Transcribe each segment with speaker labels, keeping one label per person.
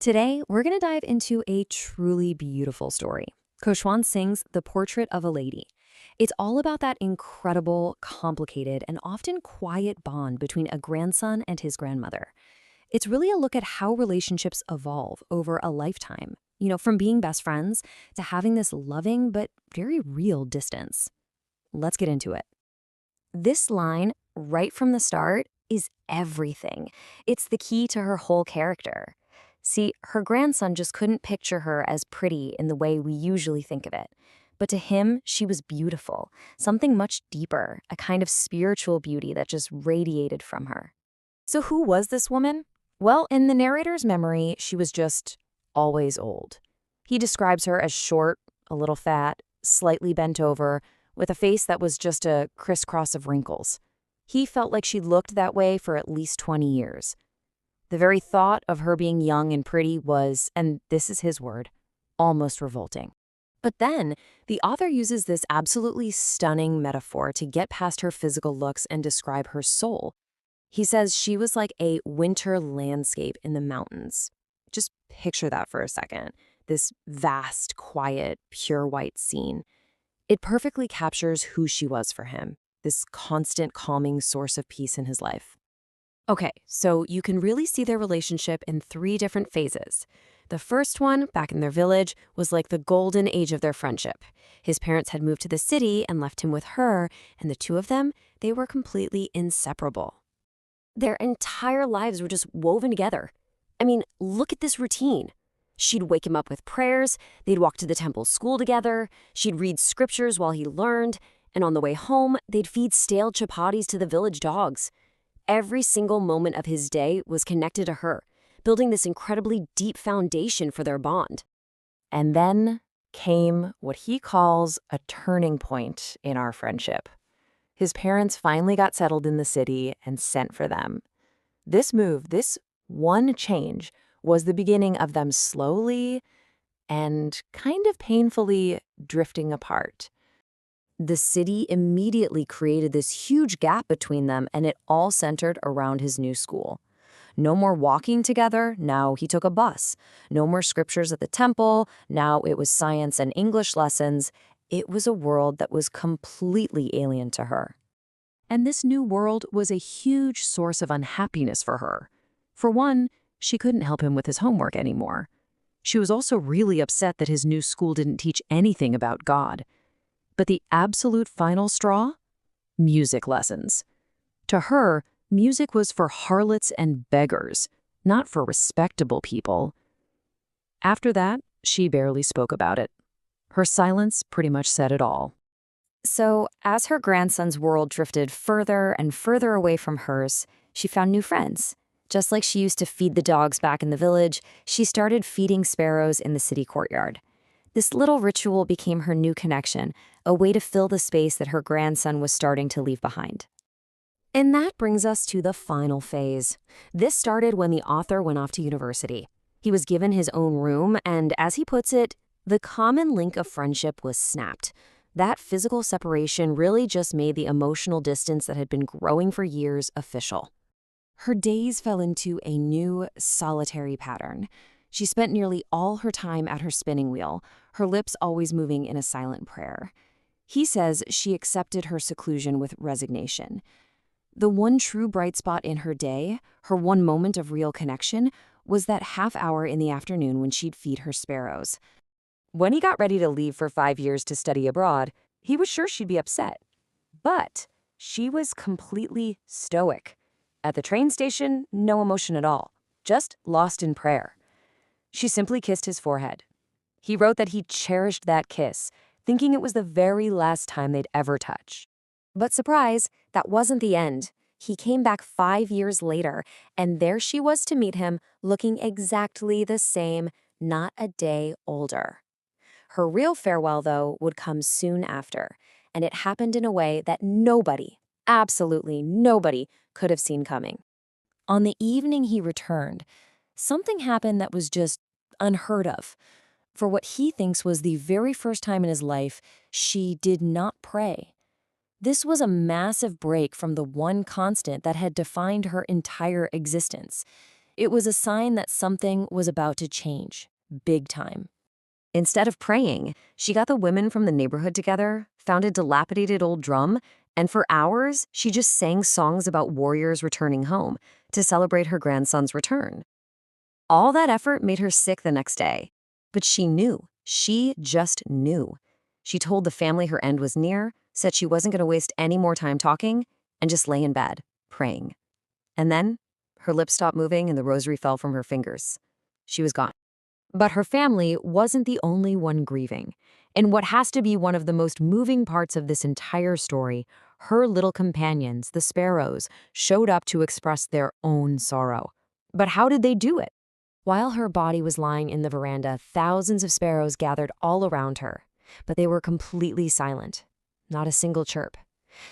Speaker 1: Today, we're going to dive into a truly beautiful story. Koshwan Singh's The Portrait of a Lady. It's all about that incredible, complicated, and often quiet bond between a grandson and his grandmother. It's really a look at how relationships evolve over a lifetime, from being best friends to having this loving but very real distance. Let's get into it. This line, right from the start, is everything. It's the key to her whole character. See, her grandson just couldn't picture her as pretty in the way we usually think of it. But to him, she was beautiful, something much deeper, a kind of spiritual beauty that just radiated from her. So who was this woman? Well, in the narrator's memory, she was just always old. He describes her as short, a little fat, slightly bent over, with a face that was just a crisscross of wrinkles. He felt like she'd looked that way for at least 20 years. The very thought of her being young and pretty was, and this is his word, almost revolting. But then, the author uses this absolutely stunning metaphor to get past her physical looks and describe her soul. He says she was like a winter landscape in the mountains. Just picture that for a second. This vast, quiet, pure white scene. It perfectly captures who she was for him, this constant calming source of peace in his life. Okay, so you can really see their relationship in three different phases. The first one, back in their village, was like the golden age of their friendship. His parents had moved to the city and left him with her, and the two of them, they were completely inseparable. Their entire lives were just woven together. I mean, look at this routine. She'd wake him up with prayers, they'd walk to the temple school together, she'd read scriptures while he learned, and on the way home, they'd feed stale chapatis to the village dogs. Every single moment of his day was connected to her, building this incredibly deep foundation for their bond. And then came what he calls a turning point in our friendship. His parents finally got settled in the city and sent for them. This move, this one change, was the beginning of them slowly and kind of painfully drifting apart. The city immediately created this huge gap between them, and it all centered around his new school. No more walking together, now he took a bus. No more scriptures at the temple, now it was science and English lessons. It was a world that was completely alien to her. And this new world was a huge source of unhappiness for her. For one, she couldn't help him with his homework anymore. She was also really upset that his new school didn't teach anything about God. But the absolute final straw? Music lessons. To her, music was for harlots and beggars, not for respectable people. After that, she barely spoke about it. Her silence pretty much said it all. So, as her grandson's world drifted further and further away from hers, she found new friends. Just like she used to feed the dogs back in the village, she started feeding sparrows in the city courtyard. This little ritual became her new connection, a way to fill the space that her grandson was starting to leave behind. And that brings us to the final phase. This started when the author went off to university. He was given his own room, and as he puts it, the common link of friendship was snapped. That physical separation really just made the emotional distance that had been growing for years official. Her days fell into a new, solitary pattern. She spent nearly all her time at her spinning wheel, her lips always moving in a silent prayer. He says she accepted her seclusion with resignation. The one true bright spot in her day, her one moment of real connection, was that half hour in the afternoon when she'd feed her sparrows. When he got ready to leave for 5 years to study abroad, he was sure she'd be upset. But she was completely stoic. At the train station, no emotion at all, just lost in prayer. She simply kissed his forehead. He wrote that he cherished that kiss, thinking it was the very last time they'd ever touch. But surprise, that wasn't the end. He came back 5 years later, and there she was to meet him, looking exactly the same, not a day older. Her real farewell, though, would come soon after, and it happened in a way that nobody, absolutely nobody, could have seen coming. On the evening he returned, something happened that was just unheard of. For what he thinks was the very first time in his life, she did not pray. This was a massive break from the one constant that had defined her entire existence. It was a sign that something was about to change, big time. Instead of praying, she got the women from the neighborhood together, found a dilapidated old drum, and for hours, she just sang songs about warriors returning home to celebrate her grandson's return. All that effort made her sick the next day. But she knew. She just knew. She told the family her end was near, said she wasn't going to waste any more time talking, and just lay in bed, praying. And then, her lips stopped moving and the rosary fell from her fingers. She was gone. But her family wasn't the only one grieving. In what has to be one of the most moving parts of this entire story, her little companions, the sparrows, showed up to express their own sorrow. But how did they do it? While her body was lying in the veranda, thousands of sparrows gathered all around her. But they were completely silent. Not a single chirp.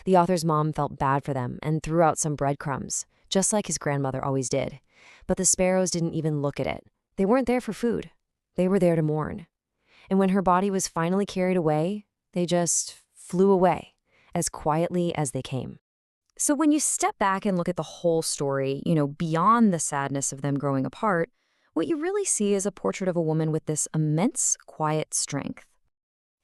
Speaker 1: The author's mom felt bad for them and threw out some breadcrumbs, just like his grandmother always did. But the sparrows didn't even look at it. They weren't there for food. They were there to mourn. And when her body was finally carried away, they just flew away, as quietly as they came. So when you step back and look at the whole story, beyond the sadness of them growing apart, what you really see is a portrait of a woman with this immense, quiet strength.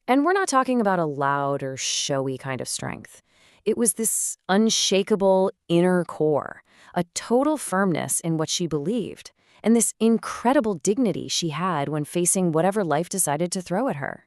Speaker 1: And we're not talking about a loud or showy kind of strength. It was this unshakable inner core, a total firmness in what she believed, and this incredible dignity she had when facing whatever life decided to throw at her.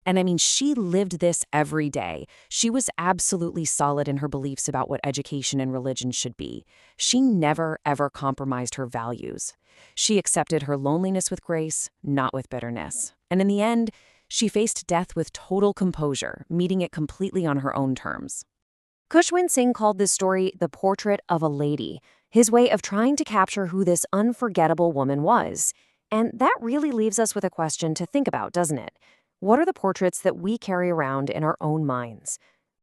Speaker 1: And I mean, she lived this every day. She was absolutely solid in her beliefs about what education and religion should be. She never, ever compromised her values. She accepted her loneliness with grace, not with bitterness. And in the end, she faced death with total composure, meeting it completely on her own terms. Khushwant Singh called this story the portrait of a lady, his way of trying to capture who this unforgettable woman was. And that really leaves us with a question to think about, doesn't it? What are the portraits that we carry around in our own minds?